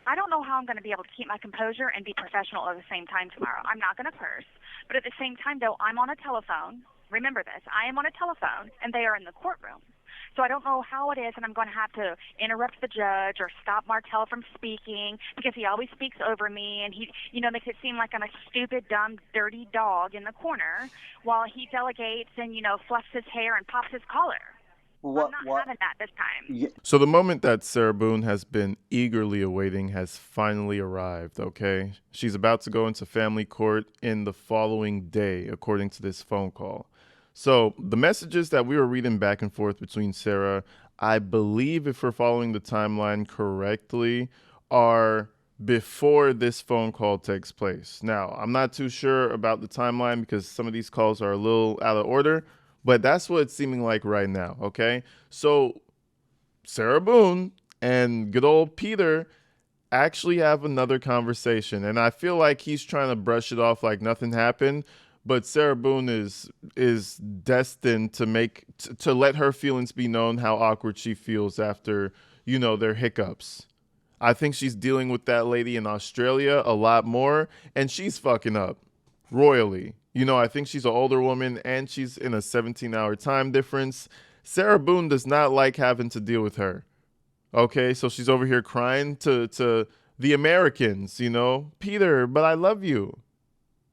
I don't know how I'm going to be able to keep my composure and be professional at the same time tomorrow. I'm not going to curse. But at the same time, though, I'm on a telephone. Remember this. I am on a telephone, and they are in the courtroom. So I don't know how it is, and I'm going to have to interrupt the judge or stop Martell from speaking because he always speaks over me, and he, makes it seem like I'm a stupid, dumb, dirty dog in the corner while he delegates and, fluffs his hair and pops his collar. I'm not having that this time. Yeah. So the moment that Sarah Boon has been eagerly awaiting has finally arrived, okay? She's about to go into family court in the following day, according to this phone call. So the messages that we were reading back and forth between Sarah, I believe if we're following the timeline correctly, are before this phone call takes place. Now, I'm not too sure about the timeline because some of these calls are a little out of order, but that's what it's seeming like right now, okay? So Sarah Boon and good old Peter actually have another conversation, and I feel like he's trying to brush it off like nothing happened, but Sarah Boon is destined to let her feelings be known how awkward she feels after, their hiccups. I think she's dealing with that lady in Australia a lot more, and she's fucking up royally. I think she's an older woman, and she's in a 17-hour time difference. Sarah Boon does not like having to deal with her. Okay, so she's over here crying to the Americans, Peter, but I love you.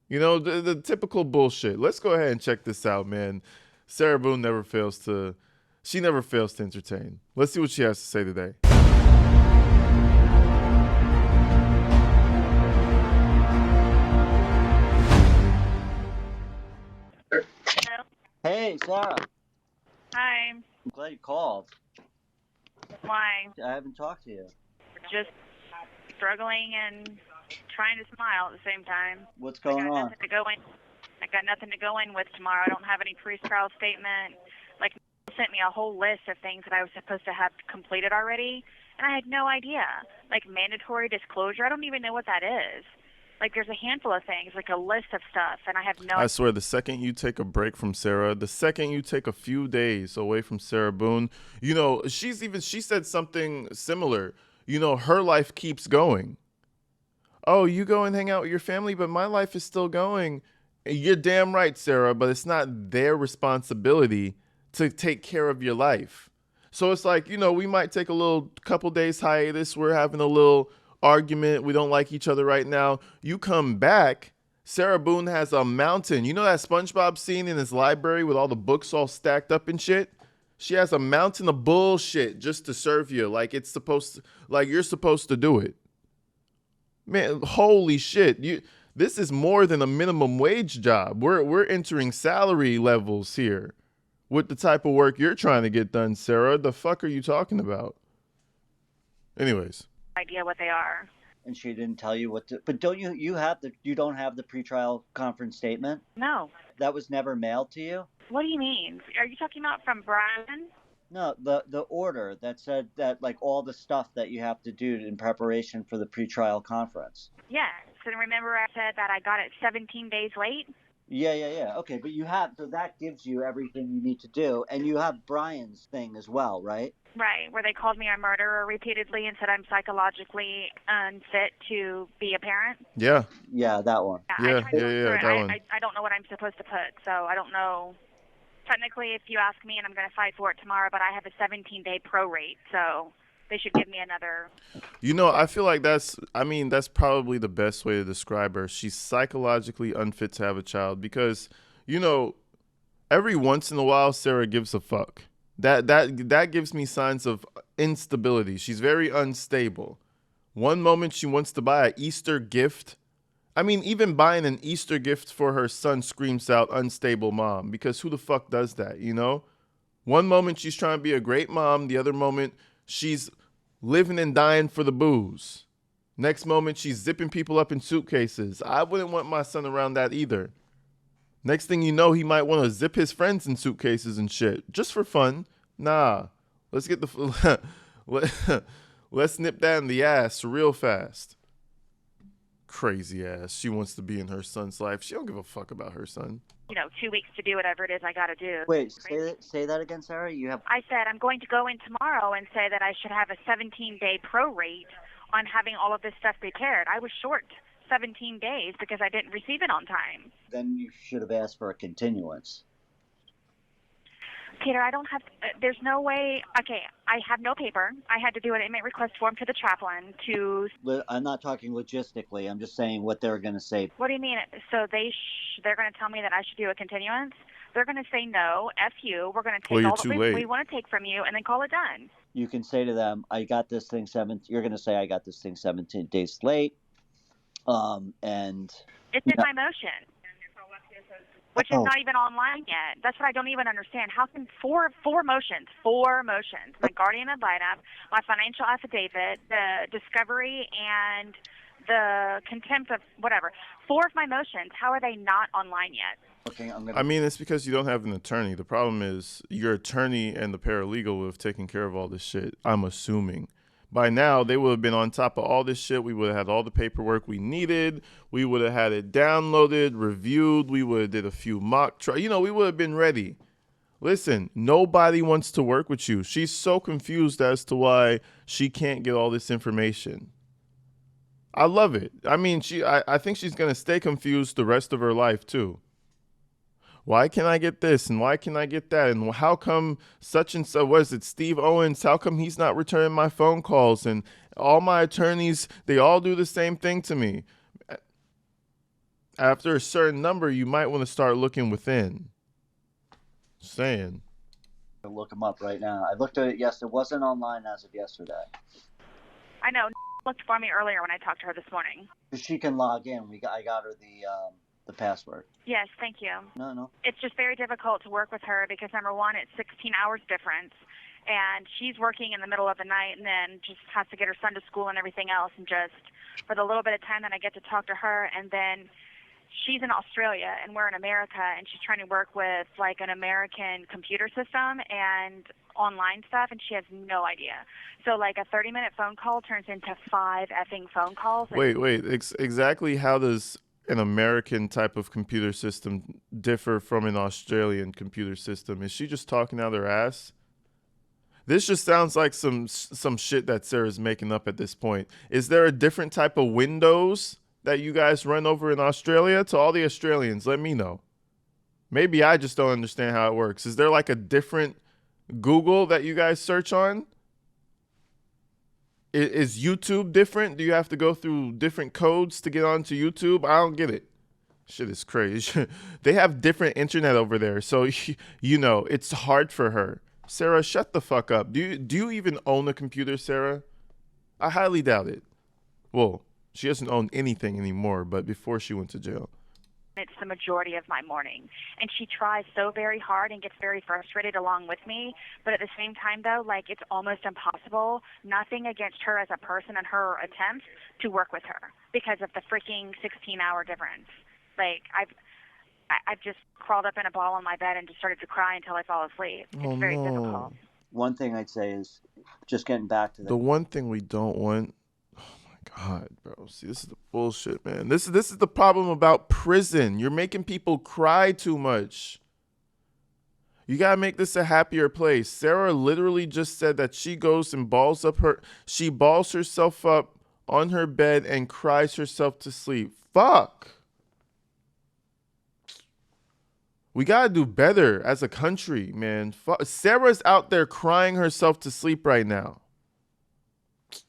The typical bullshit. Let's go ahead and check this out, man. Sarah Boon never fails to entertain. Let's see what she has to say today. Hello? Hey, Sarah. Hi. I'm glad you called. Why? I haven't talked to you. Just struggling and trying to smile at the same time. What's going on? I got nothing to go in with tomorrow. I don't have any pre-trial statement. Like, sent me a whole list of things that I was supposed to have completed already, and I had no idea. Like mandatory disclosure, I don't even know what that is. Like, there's a handful of things, like a list of stuff, and I have no. I swear, the second you take a break from Sarah, the second you take a few days away from Sarah Boon, she said something similar. Her life keeps going. Oh, you go and hang out with your family, but my life is still going. You're damn right, Sarah, but it's not their responsibility to take care of your life. So it's like, we might take a little couple days hiatus. We're having a little argument. We don't like each other right now. You come back, Sarah Boon has a mountain. You know that SpongeBob scene in his library with all the books all stacked up and shit? She has a mountain of bullshit just to serve you. Like you're supposed to do it. Man, holy shit. This is more than a minimum wage job. We're entering salary levels here with the type of work you're trying to get done, Sarah. The fuck are you talking about? Anyways. Idea what they are. And she didn't tell you what to. But don't you don't have the pretrial conference statement? No. That was never mailed to you? What do you mean? Are you talking about from Brian? No, the order that said that, like, all the stuff that you have to do in preparation for the pretrial conference. Yes. And remember I said that I got it 17 days late? Yeah. Okay, but so that gives you everything you need to do, and you have Brian's thing as well, right? Right, where they called me a murderer repeatedly and said I'm psychologically unfit to be a parent. Yeah. Yeah, that one. Yeah, that one. I don't know what I'm supposed to put, so I don't know. Technically, if you ask me, and I'm going to fight for it tomorrow, but I have a 17-day prorate, so they should give me another. I feel like that's probably the best way to describe her. She's psychologically unfit to have a child because, every once in a while, Sarah gives a fuck. That gives me signs of instability. She's very unstable. One moment she wants to buy an Easter gift. I mean, even buying an Easter gift for her son screams out unstable mom, because who the fuck does that, One moment she's trying to be a great mom. The other moment she's living and dying for the booze. Next moment she's zipping people up in suitcases. I wouldn't want my son around that either. Next thing you know, he might want to zip his friends in suitcases and shit just for fun. Nah, let's get let's nip that in the ass real fast. Crazy ass. She wants to be in her son's life. She don't give a fuck about her son. 2 weeks to do whatever it is I got to do. Wait, say that again, Sarah. I said I'm going to go in tomorrow and say that I should have a 17-day prorate on having all of this stuff prepared. I was short 17 days because I didn't receive it on time. Then you should have asked for a continuance. Peter, I don't have, there's no way, okay, I have no paper. I had to do an inmate request form to the chaplain to... I'm not talking logistically. I'm just saying what they're going to say. What do you mean? So they're going to tell me that I should do a continuance? They're going to say, no, F you, we're going to take all that we want to take from you and then call it done. You can say to them, you're going to say, I got this thing 17 days late. And it's in my motion, which is not even online yet. That's what I don't even understand. How can four motions, my guardian ad litem, my financial affidavit, the discovery, and the contempt of whatever, 4 of my motions, how are they not online yet? Okay, I mean, it's because you don't have an attorney. The problem is your attorney and the paralegal would have taken care of all this shit, I'm assuming. By now, they would have been on top of all this shit. We would have had all the paperwork we needed. We would have had it downloaded, reviewed. We would have did a few mock trials. We would have been ready. Listen, nobody wants to work with you. She's so confused as to why she can't get all this information. I love it. I mean, I think she's going to stay confused the rest of her life, too. Why can I get this and why can I get that? And how come such and so, what is it, Steve Owens, how come he's not returning my phone calls? And all my attorneys, they all do the same thing to me. After a certain number, you might want to start looking within. Saying. I'll look them up right now. I looked at it yesterday. It wasn't online as of yesterday. I know. Looked for me earlier when I talked to her this morning. She can log in. I got her the password. Yes, thank you. No. It's just very difficult to work with her because, number one, it's 16 hours difference, and she's working in the middle of the night and then just has to get her son to school and everything else, and just for the little bit of time that I get to talk to her, and then she's in Australia and we're in America, and she's trying to work with, like, an American computer system and online stuff, and she has no idea. So, like, a 30-minute phone call turns into 5 effing phone calls. Wait. Exactly how does an American type of computer system differ from an Australian computer system? Is she just talking out her ass? This just sounds like some shit that Sarah's making up at this point. Is there a different type of Windows that you guys run over in Australia? To all the Australians, let me know. Maybe I just don't understand how it works. Is there like a different Google that you guys search on? Is YouTube different? Do you have to go through different codes to get onto YouTube? I don't get it. Shit is crazy. They have different internet over there. So, it's hard for her. Sarah, shut the fuck up. Do you even own a computer, Sarah? I highly doubt it. Well, she doesn't own anything anymore, but before she went to jail. It's the majority of my morning. And she tries so very hard and gets very frustrated along with me. But at the same time, though, like, it's almost impossible, nothing against her as a person and her attempts to work with her because of the freaking 16-hour difference. Like, I've just crawled up in a ball on my bed and just started to cry until I fall asleep. It's very difficult. One thing I'd say is, just getting back to the one thing we don't want. God, bro. See, this is the bullshit, man. This is the problem about prison. You're making people cry too much. You gotta make this a happier place. Sarah literally just said that she goes and balls herself up on her bed and cries herself to sleep. Fuck. We gotta do better as a country, man. Sarah's out there crying herself to sleep right now.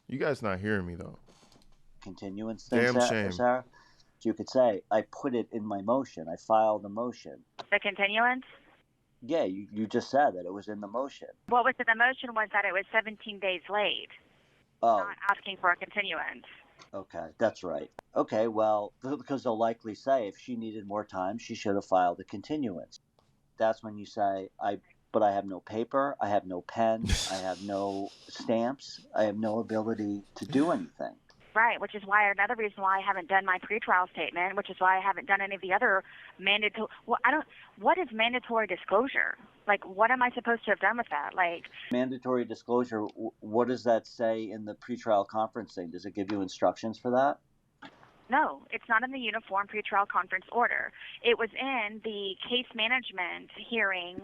You guys not hearing me though. Continuance thing, Damn shame. Sarah, you could say, I put it in my motion. I filed a motion. The continuance? Yeah, you just said that it was in the motion. What was in the motion was that it was 17 days late. Oh. Not asking for a continuance. Okay, that's right. Okay, well, because they'll likely say if she needed more time, she should have filed a continuance. That's when you say, but I have no paper, I have no pen, I have no stamps, I have no ability to do anything. Right, which is why another reason why I haven't done my pretrial statement, which is why I haven't done any of the other mandatory. Well, what is mandatory disclosure? Like, what am I supposed to have done with that? Like, mandatory disclosure. What does that say in the pretrial conferencing? Does it give you instructions for that? No, it's not in the uniform pretrial conference order. It was in the case management hearing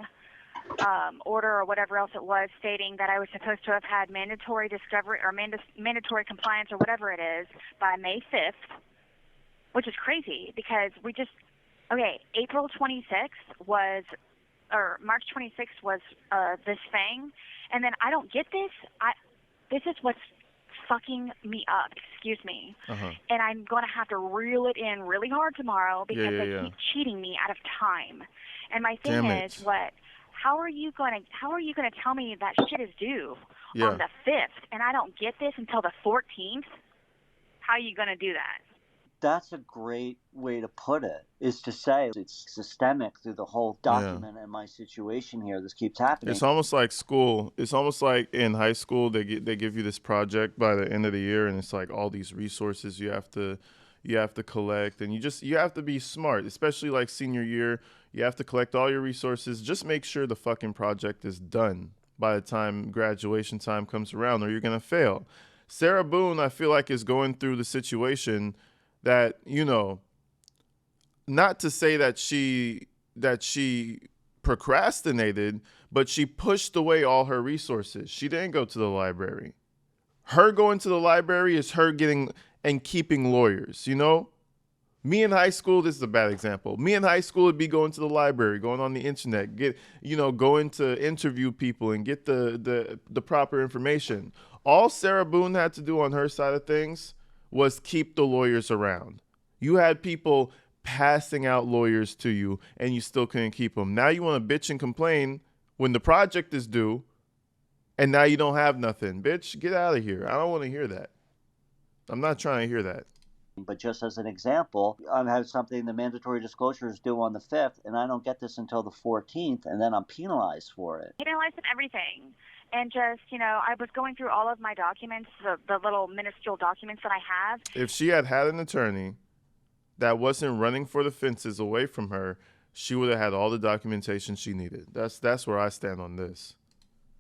order or whatever else it was stating that I was supposed to have had mandatory discovery or mandatory compliance or whatever it is by May 5th, which is crazy because April 26th was, or March 26th was this thing, and then I don't get this. This is what's fucking me up, excuse me. And I'm going to have to reel it in really hard tomorrow because they keep cheating me out of time. And my thing is, how are you going to tell me that shit is due on the 5th and I don't get this until the 14th? How are you going to do that? That's a great way to put it, is to say it's systemic through the whole document and my situation here. This keeps happening. It's almost like school. It's almost like in high school, they give you this project by the end of the year, and it's like all these resources you have to collect, and you have to be smart, especially like senior year. You have to collect all your resources. Just make sure the fucking project is done by the time graduation time comes around, or you're going to fail. Sarah Boon, I feel like, is going through the situation that, you know, not to say that she procrastinated, but she pushed away all her resources. She didn't go to the library. Her going to the library is her getting and keeping lawyers, you know? Me in high school, this is a bad example. Me in high school would be going to the library, going on the internet, going to interview people and get the proper information. All Sarah Boon had to do on her side of things was keep the lawyers around. You had people passing out lawyers to you, and you still couldn't keep them. Now you want to bitch and complain when the project is due, and now you don't have nothing. Bitch, get out of here. I don't want to hear that. I'm not trying to hear that. But just as an example, I have something, the mandatory disclosure is due on the 5th, and I don't get this until the 14th, and then I'm penalized for it. Penalized and everything. And just, I was going through all of my documents, the little minuscule documents that I have. If she had an attorney that wasn't running for the fences away from her, she would have had all the documentation she needed. That's where I stand on this.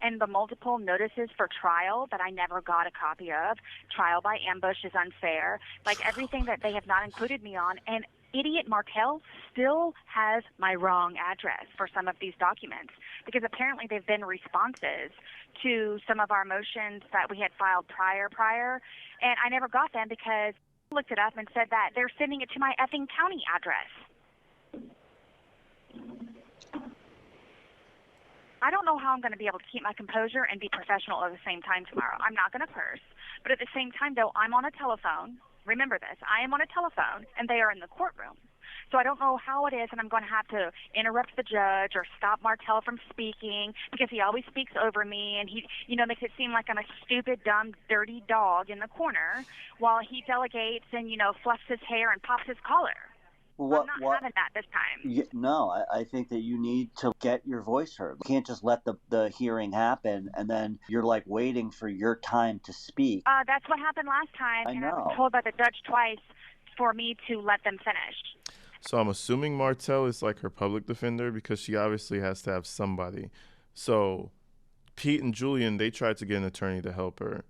And the multiple notices for trial that I never got a copy of. Trial by ambush is unfair. Like everything that they have not included me on. And idiot Markel still has my wrong address for some of these documents because apparently they've been responses to some of our motions that we had filed prior. And I never got them because I looked it up and said that they're sending it to my effing county address. I don't know how I'm going to be able to keep my composure and be professional at the same time tomorrow. I'm not going to curse. But at the same time, though, I'm on a telephone. Remember this. I am on a telephone, and they are in the courtroom. So I don't know how it is, and I'm going to have to interrupt the judge or stop Martel from speaking because he always speaks over me, and he, makes it seem like I'm a stupid, dumb, dirty dog in the corner while he delegates and, fluffs his hair and pops his collar. Well, I'm not having that this time. No, I think that you need to get your voice heard. You can't just let the hearing happen and then you're like waiting for your time to speak. That's what happened last time. I know. I was told by the judge twice for me to let them finish. So I'm assuming Martel is like her public defender because she obviously has to have somebody. So Pete and Julian, they tried to get an attorney to help her.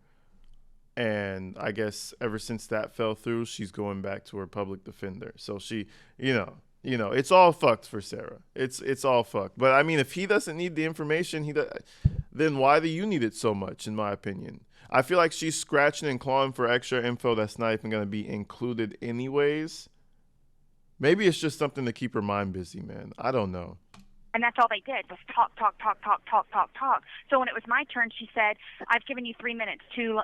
And I guess ever since that fell through, she's going back to her public defender. So she, it's all fucked for Sarah. It's all fucked. But I mean, if he doesn't need the information, then why do you need it so much, in my opinion? I feel like she's scratching and clawing for extra info that's not even going to be included anyways. Maybe it's just something to keep her mind busy, man. I don't know. And that's all they did was talk. So when it was my turn, she said, I've given you 3 minutes, 2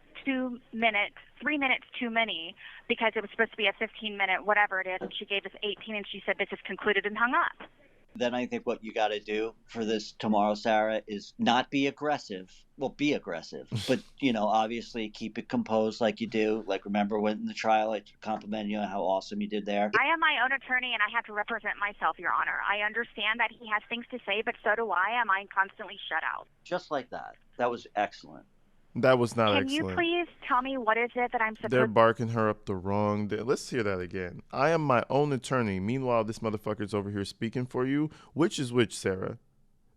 minutes, 3 minutes too many because it was supposed to be a 15-minute whatever it is. And she gave us 18 and she said, this is concluded and hung up. Then I think what you got to do for this tomorrow, Sarah, is not be aggressive. Well, be aggressive, but, obviously keep it composed like you do. Like, remember when in the trial, I complimented you on how awesome you did there. I am my own attorney and I have to represent myself, Your Honor. I understand that he has things to say, but so do I. Am I constantly shut out? Just like that. That was excellent. That was not excellent. Can you please tell me what is it that I'm supposed to... They're barking her up the wrong... Let's hear that again. I am my own attorney. Meanwhile, this motherfucker's over here speaking for you. Which is which, Sarah?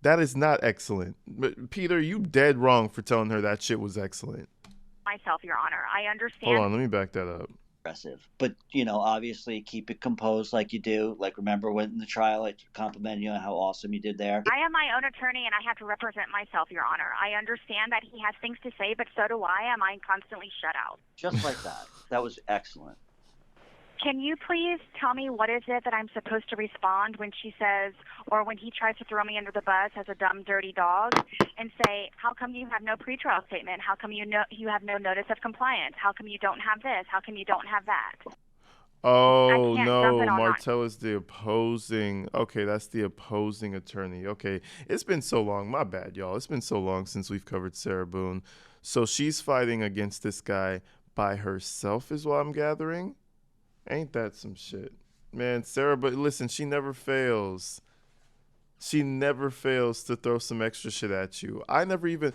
That is not excellent. But Peter, you dead wrong for telling her that shit was excellent. Myself, Your Honor. I understand... Hold on, let me back that up. aggressive. But, obviously keep it composed like you do. Like, remember when in the trial I complimented you on how awesome you did there? I am my own attorney, and I have to represent myself, Your Honor. I understand that he has things to say, but so do I. Am I constantly shut out? Just like that. That was excellent. Can you please tell me what is it that I'm supposed to respond when she says, or when he tries to throw me under the bus as a dumb, dirty dog, and say, how come you have no pretrial statement? How come you have no notice of compliance? How come you don't have this? How come you don't have that? Oh, no, Martell is the opposing. Okay, that's the opposing attorney. Okay, it's been so long. My bad, y'all. It's been so long since we've covered Sarah Boon. So she's fighting against this guy by herself is what I'm gathering? Ain't that some shit? Man, Sarah, but listen, she never fails. She never fails to throw some extra shit at you. I never even...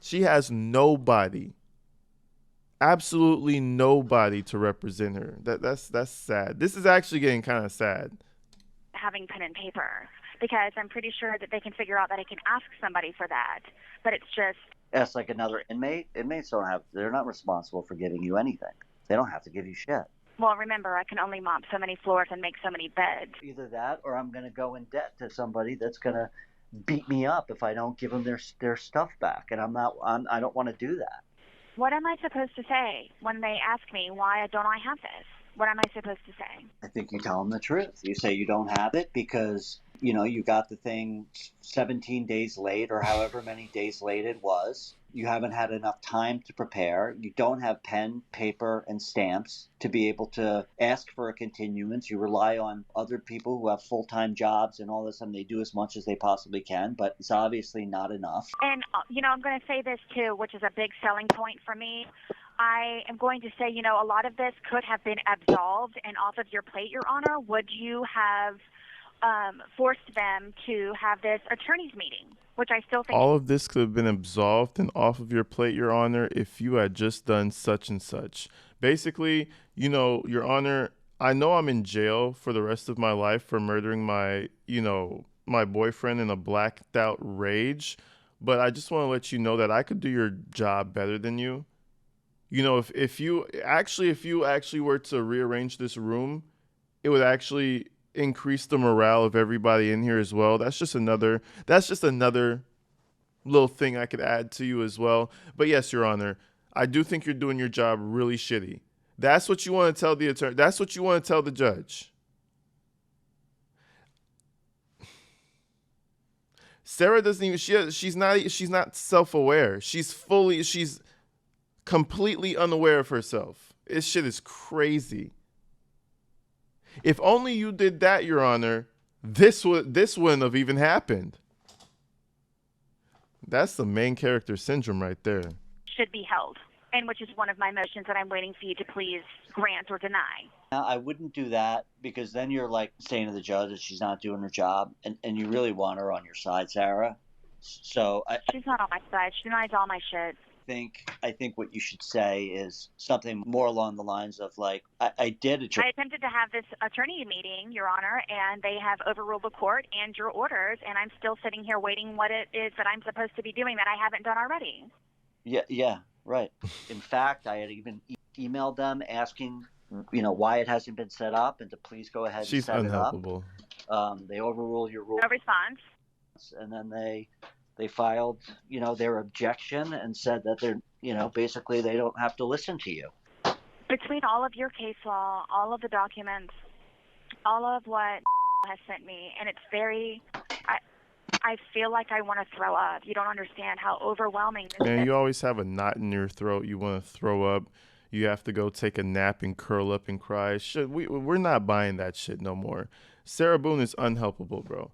She has nobody, absolutely nobody to represent her. That's sad. This is actually getting kind of sad. Having pen and paper, because I'm pretty sure that they can figure out that I can ask somebody for that, but it's just... That's like another inmate. Inmates they're not responsible for giving you anything. They don't have to give you shit. Well, remember, I can only mop so many floors and make so many beds. Either that, or I'm going to go in debt to somebody that's going to beat me up if I don't give them their stuff back, and I don't want to do that. What am I supposed to say when they ask me why don't I have this? What am I supposed to say? I think you tell them the truth. You say you don't have it because, you got the thing 17 days late or however many days late it was. You haven't had enough time to prepare. You don't have pen, paper, and stamps to be able to ask for a continuance. You rely on other people who have full-time jobs and all this, and they do as much as they possibly can, but it's obviously not enough. And, I'm going to say this, too, which is a big selling point for me. I am going to say, a lot of this could have been absolved and off of your plate, Your Honor. Would you have forced them to have this attorney's meeting, which I still think... All of this could have been absolved and off of your plate, Your Honor, if you had just done such and such. Basically, Your Honor, I know I'm in jail for the rest of my life for murdering my boyfriend in a blacked out rage, but I just want to let you know that I could do your job better than you. If you actually were to rearrange this room, it would actually increase the morale of everybody in here as well. That's just another little thing I could add to you as well. But yes, Your Honor, I do think you're doing your job really shitty. That's what you want to tell the attorney. That's what you want to tell the judge. Sarah doesn't even, she's not self-aware. She's completely unaware of herself. This shit is crazy. If only you did that, Your Honor, this wouldn't have even happened. That's the main character syndrome right there. Should be held, and which is one of my motions that I'm waiting for you to please grant or deny. I wouldn't do that, because then you're like saying to the judge that she's not doing her job, and you really want her on your side, Sarah. So she's not on my side. She denies all my shit. I think what you should say is something more along the lines of like, I attempted to have this attorney meeting, Your Honor, and they have overruled the court and your orders, and I'm still sitting here waiting what it is that I'm supposed to be doing that I haven't done already. Yeah, right. In fact, I had even emailed them asking, why it hasn't been set up and to please go ahead and set unhelpable. It up. They overruled your rule. No response. And then they filed, their objection and said that they're, basically they don't have to listen to you. Between all of your case law, all of the documents, all of what has sent me, and it's very, I feel like I want to throw up. You don't understand how overwhelming this is. Man, you always have a knot in your throat. You want to throw up. You have to go take a nap and curl up and cry. Shit, we're not buying that shit no more. Sarah Boon is unhelpable, bro.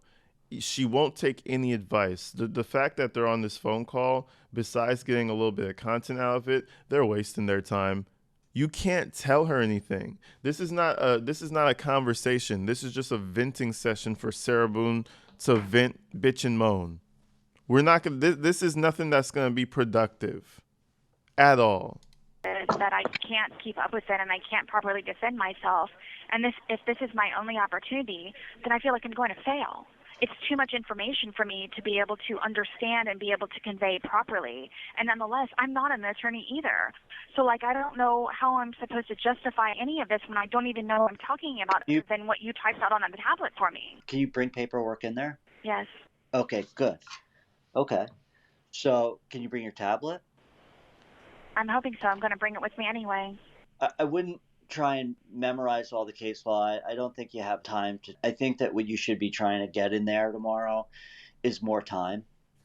She won't take any advice. The fact that they're on this phone call, besides getting a little bit of content out of it, they're wasting their time. You can't tell her anything. This is not a conversation. This is just a venting session for Sarah Boon to vent, bitch, and moan. We're not gonna. This is nothing that's gonna be productive, at all. That I can't keep up with it and I can't properly defend myself. And if this is my only opportunity, then I feel like I'm going to fail. it's too much information for me to be able to understand and be able to convey properly. And nonetheless, I'm not an attorney either. So, like, I don't know how I'm supposed to justify any of this when I don't even know what I'm talking about other than what you typed out on the tablet for me. Can you bring paperwork in there? Yes. Okay, good. Okay. So, can you bring your tablet? I'm hoping so. I'm going to bring it with me anyway. I wouldn't try and memorize all the case law. I don't think you have time to. I think that what you should be trying to get in there tomorrow is more time.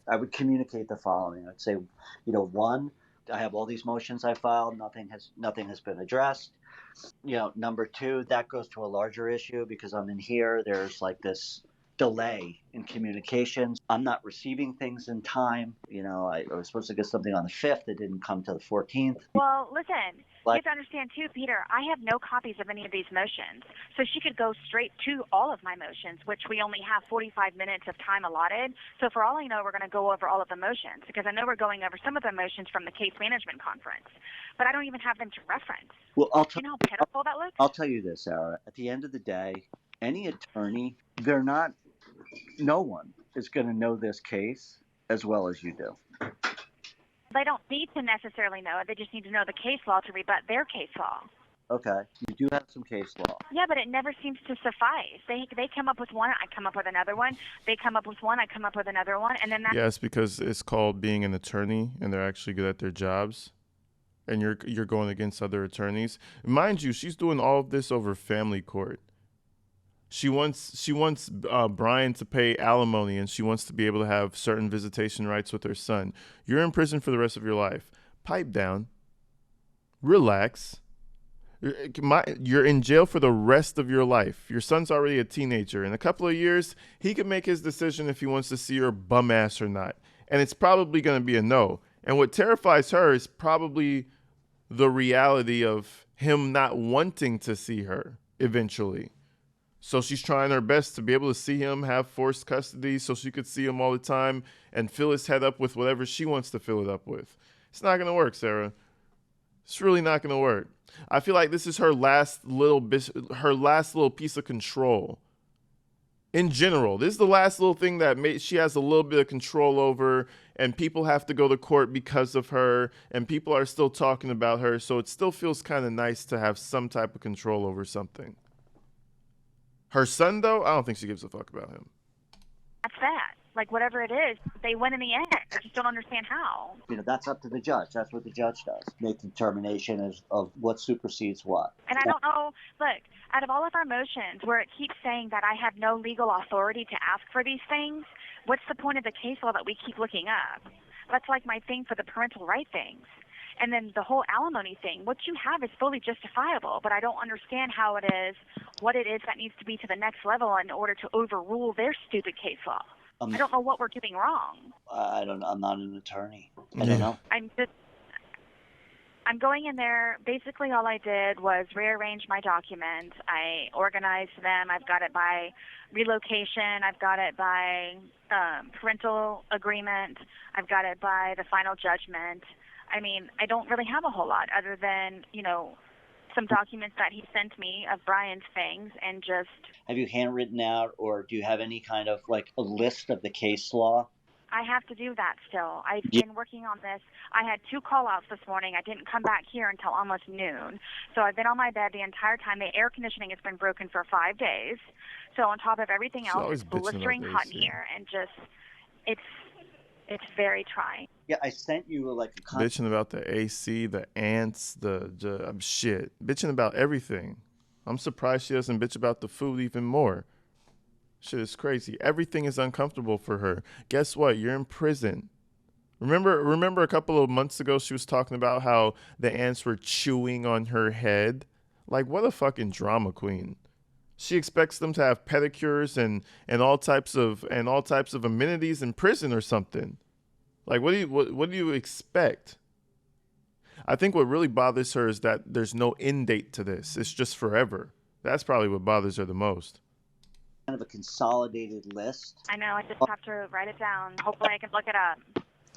I would communicate the following. I'd say, one, I have all these motions I filed. Nothing has been addressed. Number two, that goes to a larger issue because I'm in here. There's like this delay in communications. I'm not receiving things in time. I was supposed to get something on the 5th. It didn't come to the 14th. Well, listen, you have to understand too, Peter, I have no copies of any of these motions. So she could go straight to all of my motions, which we only have 45 minutes of time allotted. So for all I know, we're going to go over all of the motions because I know we're going over some of the motions from the case management conference, but I don't even have them to reference. Well, you know how pitiful that looks? I'll tell you this, Sarah. At the end of the day, any attorney, no one is going to know this case as well as you do. They don't need to necessarily know it. They just need to know the case law to rebut their case law. Okay. You do have some case law. Yeah, but it never seems to suffice. They come up with one, I come up with another one. They come up with one, I come up with another one, and then that's... Yes, because it's called being an attorney, and they're actually good at their jobs. And you're going against other attorneys. Mind you, she's doing all of this over family court. She wants Brian to pay alimony, and she wants to be able to have certain visitation rights with her son. You're in prison for the rest of your life. Pipe down. Relax. You're in jail for the rest of your life. Your son's already a teenager. In a couple of years, he can make his decision if he wants to see your bum ass or not. And it's probably going to be a no. And what terrifies her is probably the reality of him not wanting to see her eventually. So she's trying her best to be able to see him, have forced custody so she could see him all the time and fill his head up with whatever she wants to fill it up with. It's not going to work, Sarah. It's really not going to work. I feel like this is her last little piece of control. In general, this is the last little thing that she has a little bit of control over, and people have to go to court because of her, and people are still talking about her, so it still feels kind of nice to have some type of control over something. Her son, though, I don't think she gives a fuck about him. That's that. Like, whatever it is, they win in the end. I just don't understand how. That's up to the judge. That's what the judge does. Make the determination of what supersedes what. And I don't know, look, out of all of our motions where it keeps saying that I have no legal authority to ask for these things, what's the point of the case law that we keep looking up? That's like my thing for the parental right things. And then the whole alimony thing, what you have is fully justifiable, but I don't understand how it is, what it is that needs to be to the next level in order to overrule their stupid case law. I don't know what we're doing wrong. I don't know. I'm not an attorney. I don't know. I'm going in there. Basically, all I did was rearrange my documents. I organized them. I've got it by relocation. I've got it by parental agreement. I've got it by the final judgment. I mean, I don't really have a whole lot other than, some documents that he sent me of Brian's things and just... Have you handwritten out, or do you have any kind of, like, a list of the case law? I have to do that still. I've been working on this. I had 2 call-outs this morning. I didn't come back here until almost noon. So I've been on my bed the entire time. The air conditioning has been broken for 5 days. So on top of everything else, it's blistering hot in here. And just, it's very trying. Yeah, I sent you bitching about the AC, the ants, the shit. Bitching about everything. I'm surprised she doesn't bitch about the food even more. Shit is crazy. Everything is uncomfortable for her. Guess what? You're in prison. Remember a couple of months ago she was talking about how the ants were chewing on her head? Like, what a fucking drama queen. She expects them to have pedicures and all types of amenities in prison or something. Like, what do you expect? I think what really bothers her is that there's no end date to this. It's just forever. That's probably what bothers her the most. Kind of a consolidated list. I know. I just have to write it down. Hopefully, I can look it up.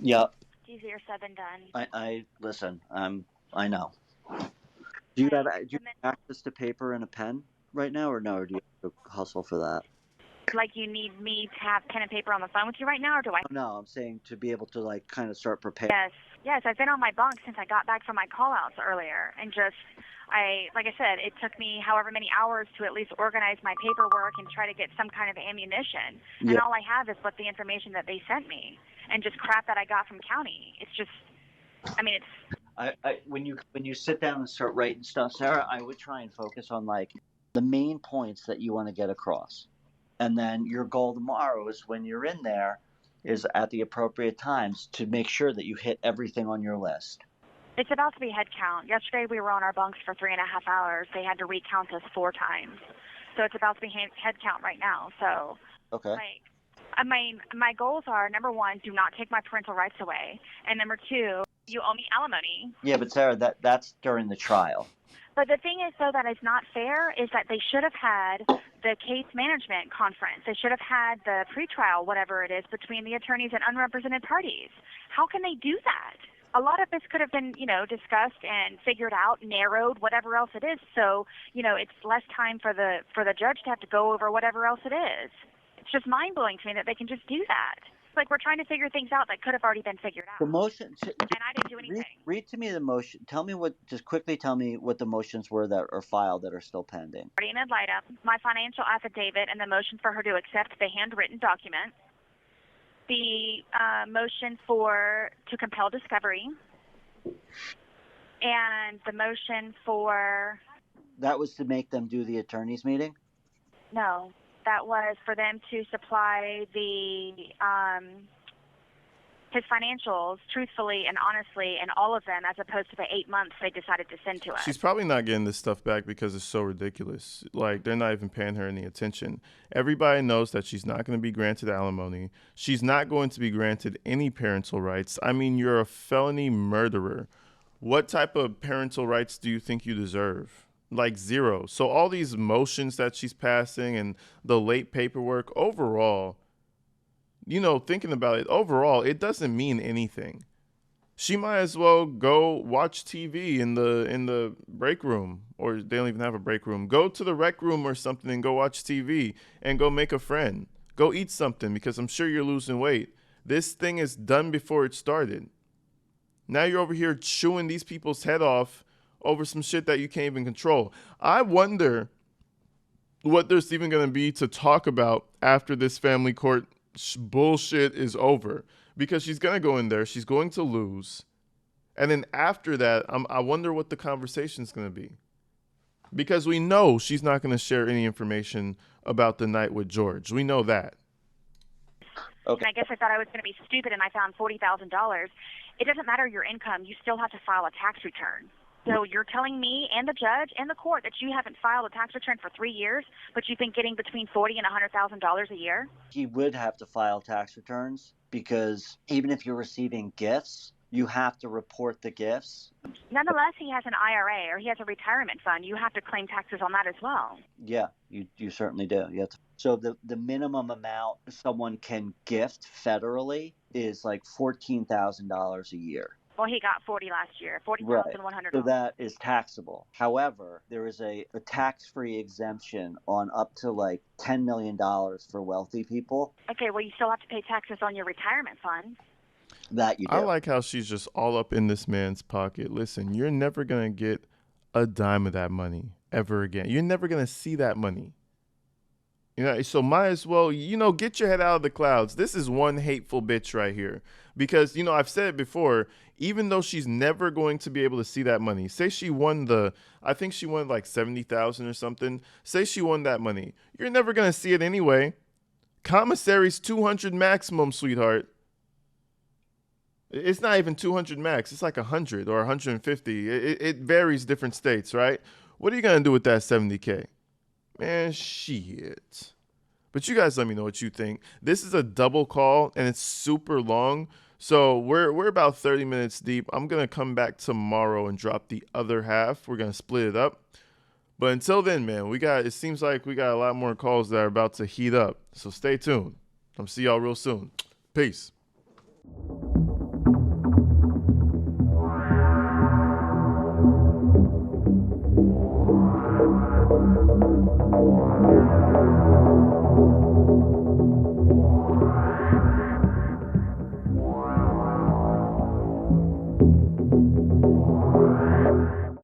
Yep. It's easier said than done. I listen. I know. Do you have access to paper and a pen right now, or no? Or do you have to hustle for that? Like, you need me to have pen and paper on the phone with you right now, or do I? No, I'm saying to be able to like kind of start preparing. Yes, I've been on my bunk since I got back from my call-outs earlier, and like I said, it took me however many hours to at least organize my paperwork and try to get some kind of ammunition. Yeah. And all I have is what the information that they sent me, and just crap that I got from county. It's just, I mean, it's. When you sit down and start writing stuff, Sarah, I would try and focus on like the main points that you want to get across. And then your goal tomorrow is when you're in there is at the appropriate times to make sure that you hit everything on your list. It's about to be head count. Yesterday we were on our bunks for 3.5 hours. They had to recount us 4 times. So it's about to be head count right now. So, okay. My goals are, number 1, do not take my parental rights away. And number 2, you owe me alimony. Yeah, but Sarah, that's during the trial. But the thing is, though, that is not fair is that they should have had the case management conference. They should have had the pretrial, whatever it is, between the attorneys and unrepresented parties. How can they do that? A lot of this could have been, discussed and figured out, narrowed, whatever else it is. So, it's less time for the judge to have to go over whatever else it is. It's just mind-blowing to me that they can just do that. It's like we're trying to figure things out that could have already been figured out. The motion, and I didn't do anything. Read to me the motion. Just quickly tell me what the motions were that are filed that are still pending. Ad litem, my financial affidavit, and the motion for her to accept the handwritten document. The motion to compel discovery, and the motion for... That was to make them do the attorney's meeting? No, that was for them to supply his financials truthfully and honestly, and all of them, as opposed to the 8 months they decided to send to us. She's probably not getting this stuff back because it's so ridiculous. Like, they're not even paying her any attention. Everybody knows that she's not going to be granted alimony. She's not going to be granted any parental rights. I mean, you're a felony murderer. What type of parental rights do you think you deserve? Like, 0. So all these motions that she's passing and the late paperwork, overall, thinking about it, overall, it doesn't mean anything. She might as well go watch TV in the break room, or they don't even have a break room. Go to the rec room or something and go watch TV and go make a friend. Go eat something, because I'm sure you're losing weight. This thing is done before it started. Now you're over here chewing these people's head off over some shit that you can't even control. I wonder what there's even going to be to talk about after this family court bullshit is over, because she's going to go in there, she's going to lose, and then after that, I wonder what the conversation is going to be, because we know she's not going to share any information about the night with George. We know that. Okay. And I guess I thought I was going to be stupid, and I found $40,000. It doesn't matter your income. You still have to file a tax return. So you're telling me and the judge and the court that you haven't filed a tax return for 3 years, but you've been getting between $40,000 and $100,000 a year? He would have to file tax returns, because even if you're receiving gifts, you have to report the gifts. Nonetheless, he has an IRA, or he has a retirement fund. You have to claim taxes on that as well. Yeah, you certainly do. You have to. So the minimum amount someone can gift federally is like $14,000 a year. Well, he got 40 last year, $40,100. Right. So that is taxable. However, there is a tax-free exemption on up to like $10 million for wealthy people. Okay, well, you still have to pay taxes on your retirement fund. That you do. I like how she's just all up in this man's pocket. Listen, you're never going to get a dime of that money ever again. You're never going to see that money. So might as well, get your head out of the clouds. This is one hateful bitch right here. Because, I've said it before, even though she's never going to be able to see that money, say she won I think she won like $70,000 or something. Say she won that money. You're never going to see it anyway. Commissary's 200 maximum, sweetheart. It's not even 200 max. It's like 100 or 150. It varies different states, right? What are you going to do with that 70K? Man, shit. But you guys let me know what you think. This is a double call, and it's super long. So we're about 30 minutes deep. I'm going to come back tomorrow and drop the other half. We're going to split it up. But until then, man, it seems like we got a lot more calls that are about to heat up. So stay tuned. I'll see y'all real soon. Peace.